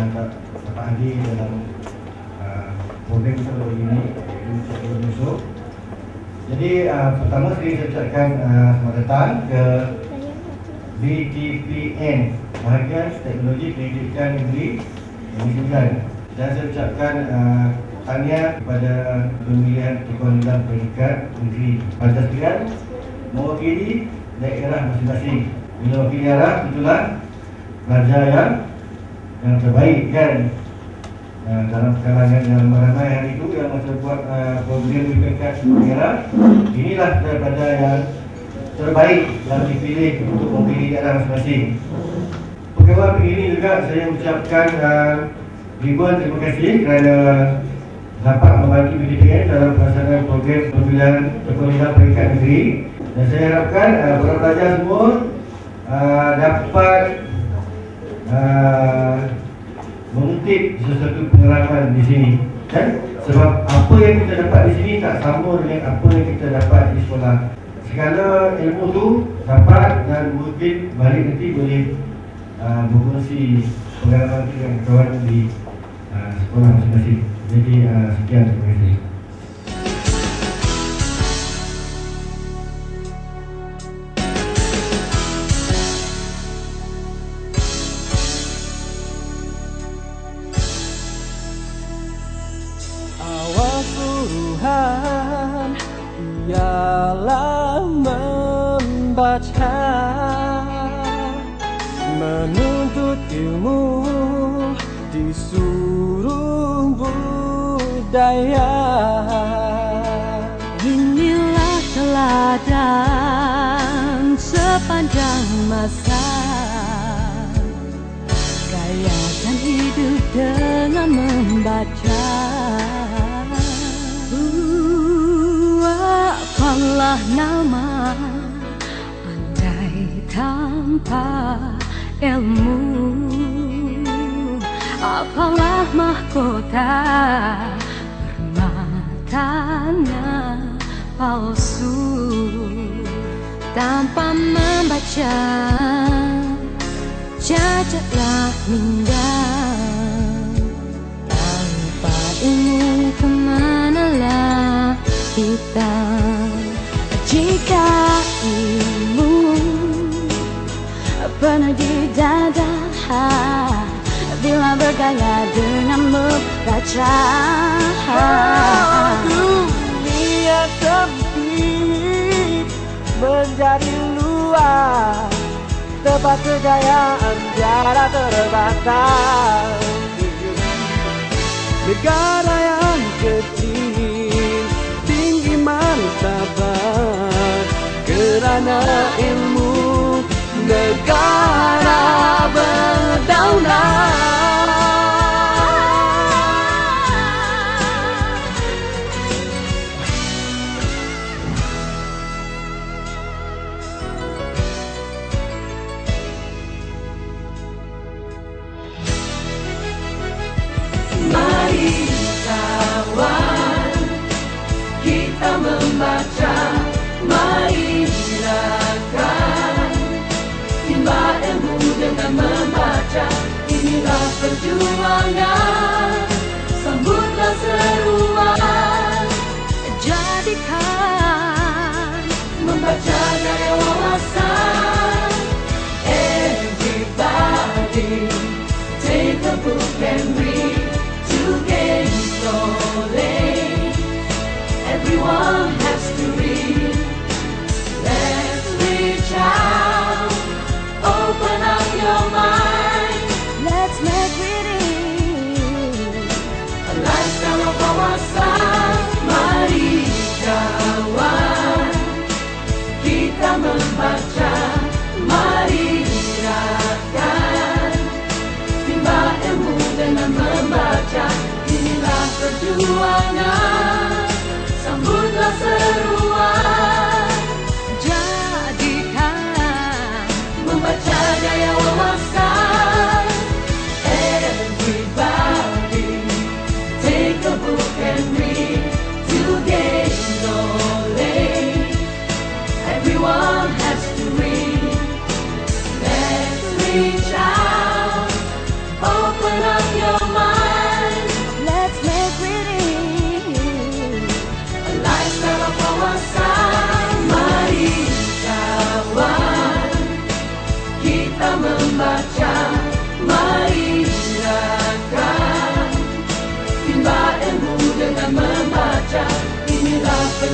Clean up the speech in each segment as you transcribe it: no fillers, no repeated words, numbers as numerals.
dapat hadir dalam program kita ini, iaitu musuh. Jadi pertama sekali saya ucapkan selamat datang ke BTPN, Bahagian Teknologi Pendidikan Negeri Negeri Sembilan. Dan saya ucapkan tahniah kepada pemilihan Ketua Pendidikan Negeri Pada sekalian mewakili daerah masing-masing. Bila wakili daerah, itulah pelajar yang terbaik kan. Dalam kalangan yang ramai hari itu yang masa buat program di peringkat daerah, inilah daripada yang terbaik yang dipilih untuk mewakili daerah masing-masing. Pegawai ini juga saya ucapkan ribuan terima kasih kerana dapat membantu BTPN dalam pelaksanaan program pemilihan Ketua Peringkat Negeri. Dan saya harapkan para pelajar semua dapat mengutip sesuatu pengalaman di sini, kan? Sebab apa yang kita dapat di sini tak sama dengan apa yang kita dapat di sekolah. Segala ilmu tu dapat dan mungkin balik nanti boleh berkongsi pengalaman dengan kawan di sekolah masing-masing. Jadi sekian, terima kasih. Tuhan ialah membaca, menuntut ilmu di seluruh budaya. Inilah teladan sepanjang masa, gayakan hidup dengan membaca. Apalah nama andai tanpa ilmu, apalah mahkota permatanya palsu. Tanpa membaca cacatlah minda, tanpa ilmu kemanalah kita. Jika ilmu pernah di dada, bila bergaya dengan membaca. Dunia sempit menjadi luas, tempat kejayaan tiada terbatas. Negara yang kecil tinggi martabat, kerana ilmu negara berdaulat. Mari kawan, kita membaca. Mari silakan timba ilmu dengan membaca. Inilah perjuangan, sambutlah seruan. Jadikan membaca gaya wawasan. Everybody take a book and read to gain knowledge. Everyone has to read. Let's reach out, open up your mind. let's make reading A lifestyle of wawasan. Mari kawan, kita membaca.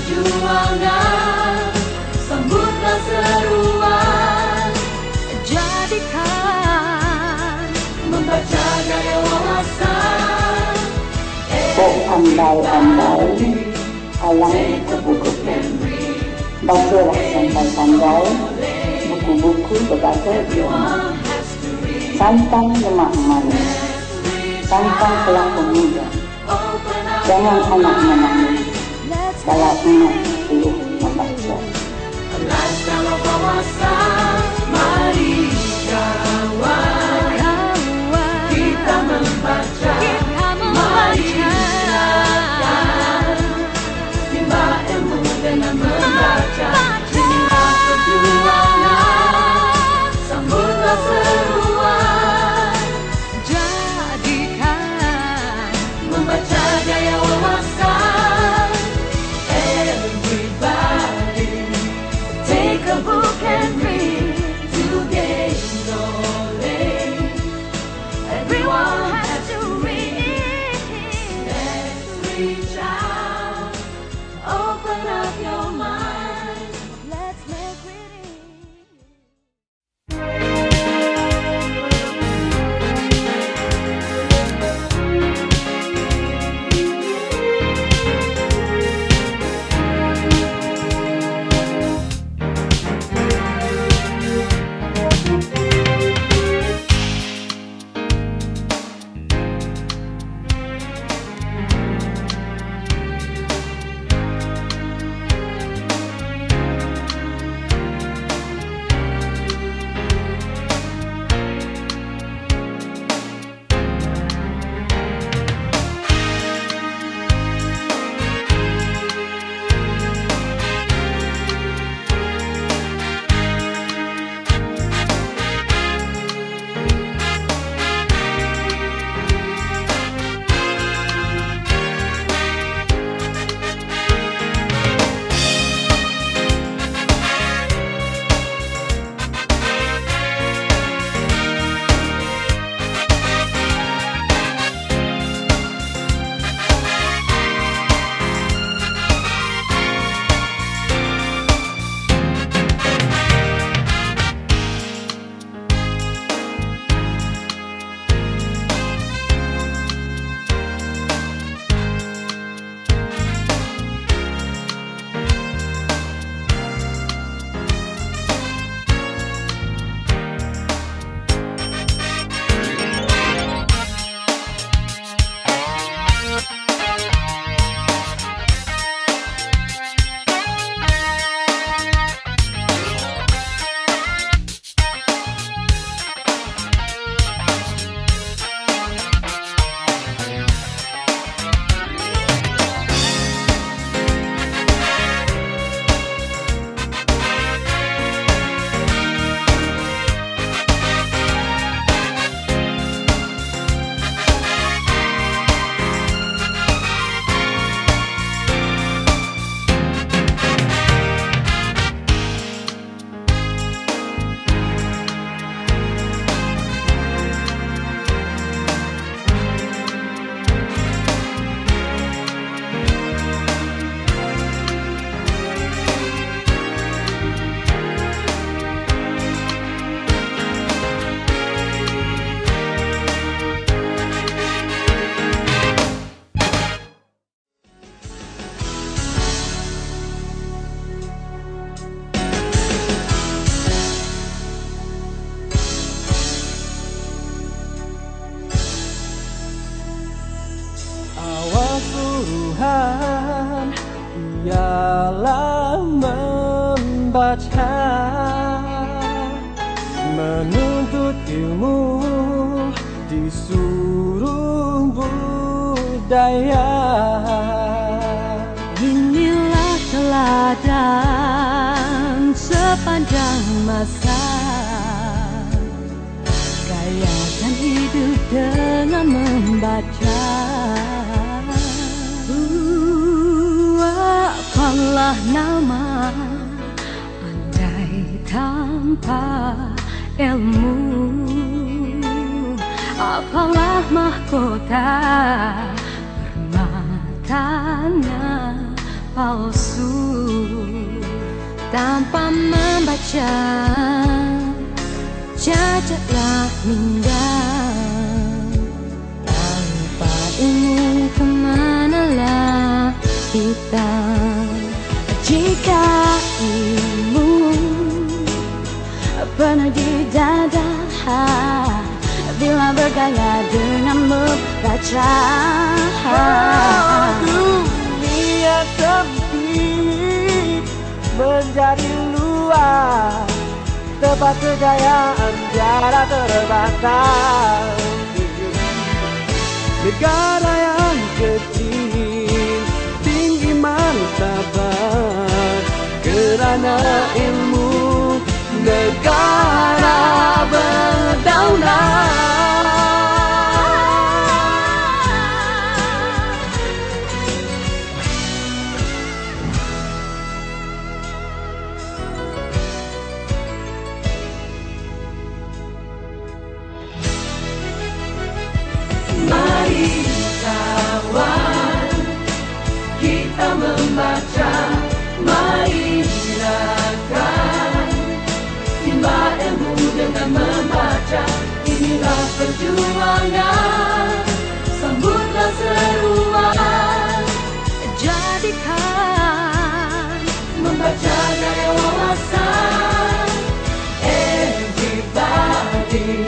perjuangan, sambutlah seruan. Jadikan membaca gaya wawasan. Kok pandai-pandai halang kupu-kupu, bacalah sampai-pandai buku-buku berbagai ilmu. Santang lemak manis, santang kelang pemuda, jangan anak menangis kalau emak belum membaca. Lifestyle of wawasan, mari kawan, kita membaca, mari silakan, timba ilmu dengan membaca. Inilah perjuangan, sambutlah seruan. jadikan Membaca gaya wawasan. Everybody take a book and read to gain knowledge. Everyone has to read. Let's reach out, open up your mind. let's make reading. Tuhan ialah membaca, menuntut ilmu di seluruh budaya. Inilah teladan sepanjang masa, gayakan hidup dengan membaca. Apalah nama andai tanpa ilmu, apalah mahkota permatanya palsu tanpa membaca, cacatlah minda. Tanpa ilmu kemanalah kita? Jika ilmu pernah di dada, bila bergaya dengan membaca. Dunia sempit menjadi luas, tempat kejayaan tiada terbatas. Negara yang kecil, tinggi martabat, kerana ilmu negara berdaulat. Mari kawan, kita membaca. Mari silakan timba ilmu dengan membaca. Inilah perjuangan, sambutlah seruan. Jadikan Membaca daya wawasan. Everybody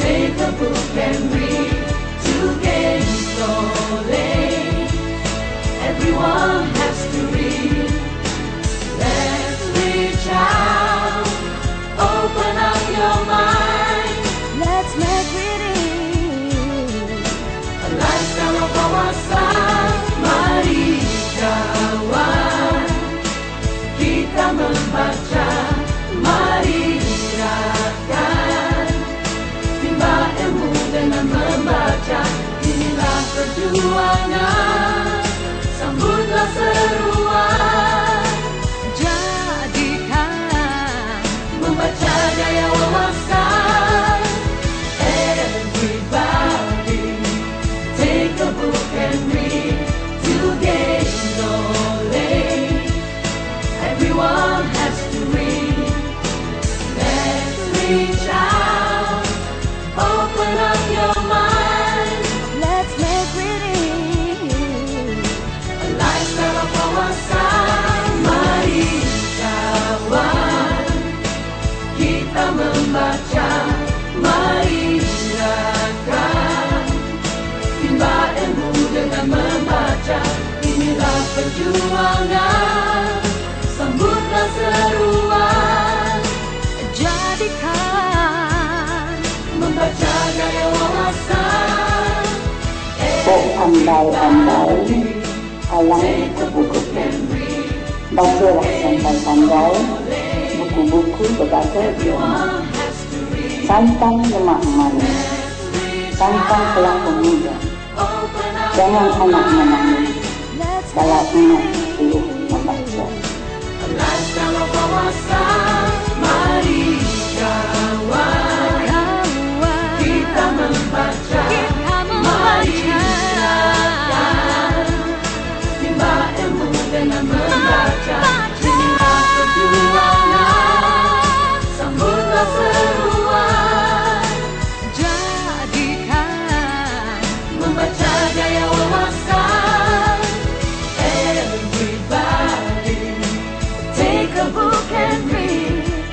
take a book and read to gain knowledge. Everyone has to read. Let's reach out, open up your mind. let's make reading A lifestyle of wawasan. Mari kawan, kita membaca. Mari gerakan timba ilmu dengan membaca. Inilah perjuangan, sambutlah seruan. jadikan Membaca daya wawasan. Everybody take a book and read to gain knowledge. Everyone has to read. Let's reach out, open up your mind. let's make reading A lifestyle of wawasan. Mari kawan, kita membaca. Mari gerakan timba ilmu dengan membaca. Inilah perjuangan, sambutlah seruan. jadikan Membaca daya wawasan. Oh andai-andai, alang kupu-kupu. Bacalah sampai pandai, buku-buku berbaca ilmu. Santang lemak manis, santang pelaku muda. Jangan anak menangis, kalau ingat suruh membaca. A lifestyle of wawasan. Mari kawan, kita membaca. Mari gerakan timba ilmu dengan membaca. Inilah perjuangan, sambutlah seruan. jadikan Membaca daya wawasan. Everybody take a book and read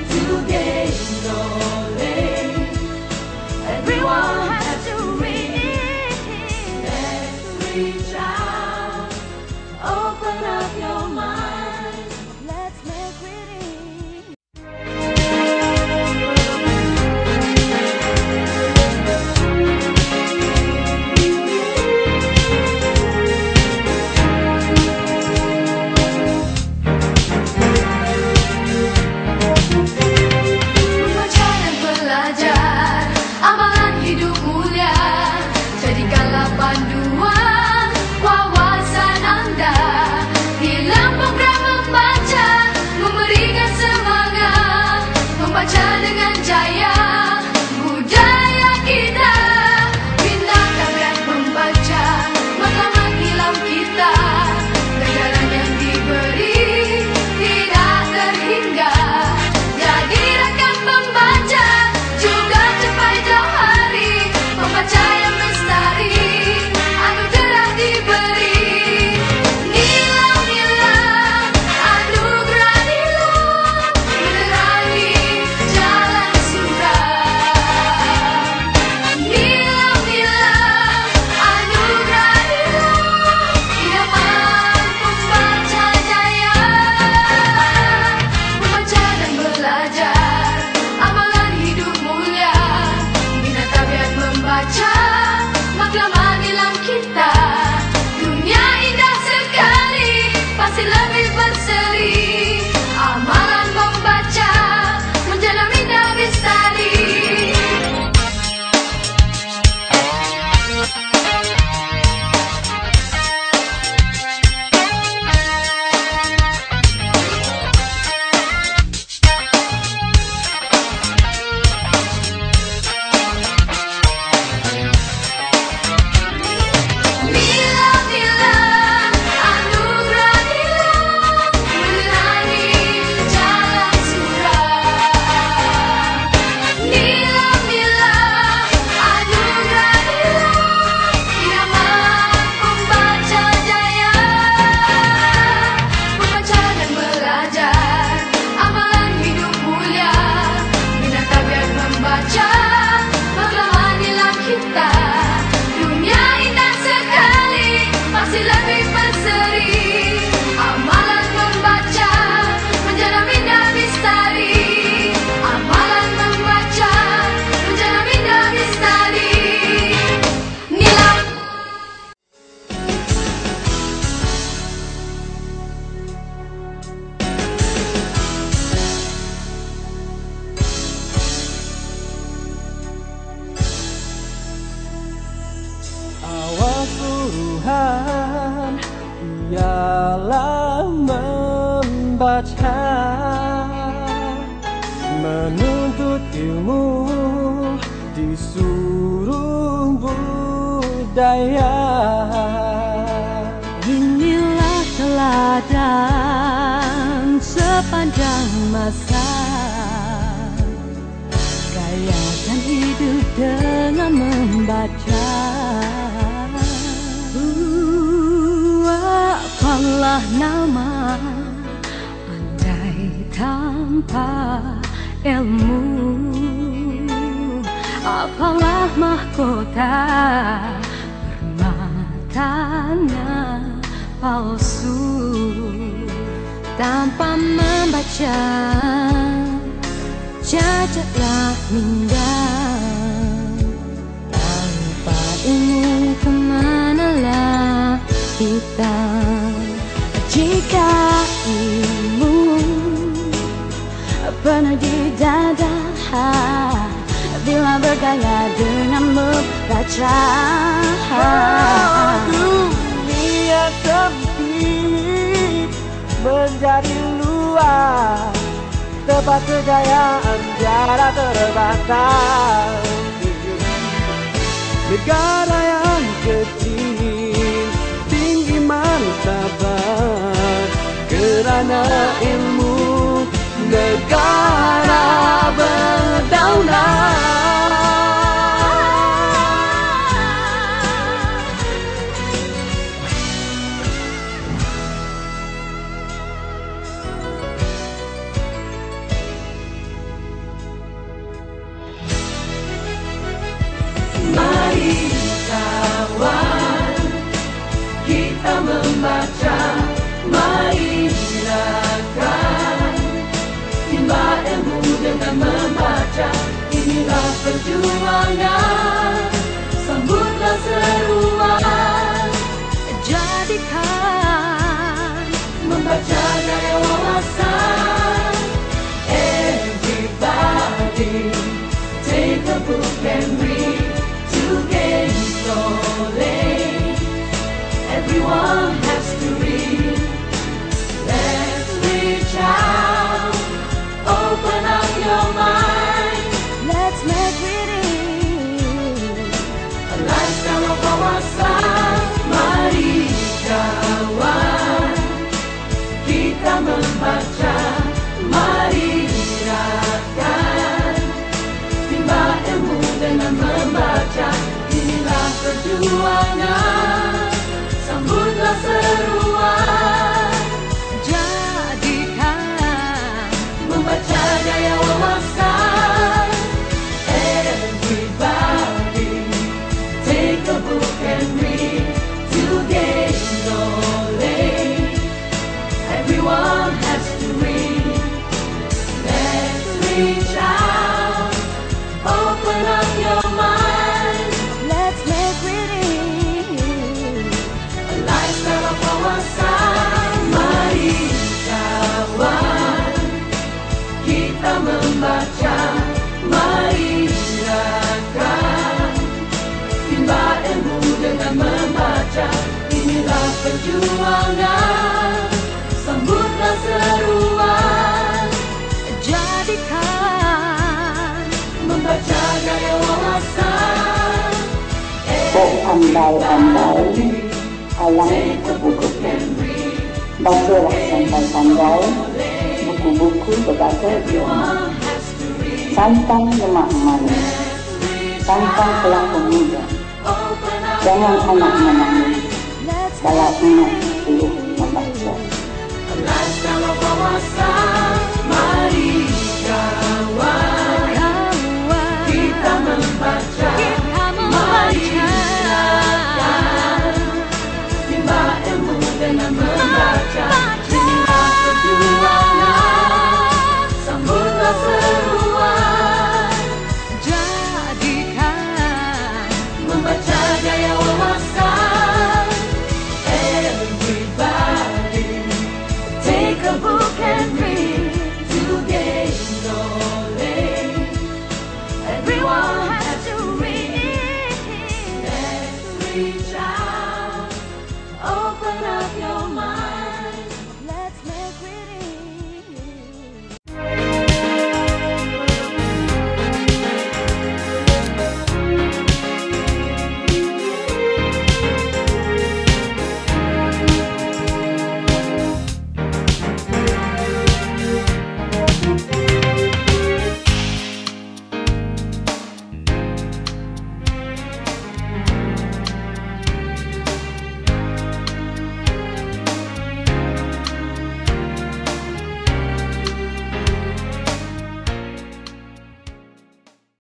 pilihan ialah membaca, menuntut ilmu di seluruh budaya. Inilah teladan sepanjang masa, gayakan hidup dengan membaca. Apalah nama andai tanpa ilmu, apalah mahkota permatanya palsu. Tanpa membaca cacatlah minda, tanpa ilmu kemanalah kita. Jika ilmu pernah di dada, bila bergaya dengan membaca. Dunia sempit menjadi luas, tempat kejayaan tiada terbatas. Negara yang kecil, tinggi martabat, kerana ilmu negara berdaulat. Mari kawan, kita membaca. Mari silakan timba ilmu dengan membaca. Inilah perjuangan, sambutlah seruan. Jadikan Membaca gaya wawasan. Everybody take a book and read to gain knowledge. Everyone has to read. Let's reach out, open up your mind. let's make reading A lifestyle of wawasan. Mari kawan, kita membaca. Mari gerakan timba ilmu dengan membaca. Inilah perjuangan, sambutlah seruan. jadikan Membaca gaya wawasan. Everybody take a book and read to gain knowledge. Everyone has to read. Let's reach out, open up your mind. let's make reading A lifestyle of wawasan. Mari kawan, kita membaca. Mari gerakan timba ilmu dengan membaca. Inilah perjuangan, sambutlah seruan. jadikan Membaca gaya wawasan. Oh andai-andai, alang kupu-kupu, bacalah sampai pandai, buku-buku berbaca ilmu. Santang lemak manis, santang pelaku muda, jangan anak menangis, kalau ingat perlu membaca. A lifestyle of wawasan.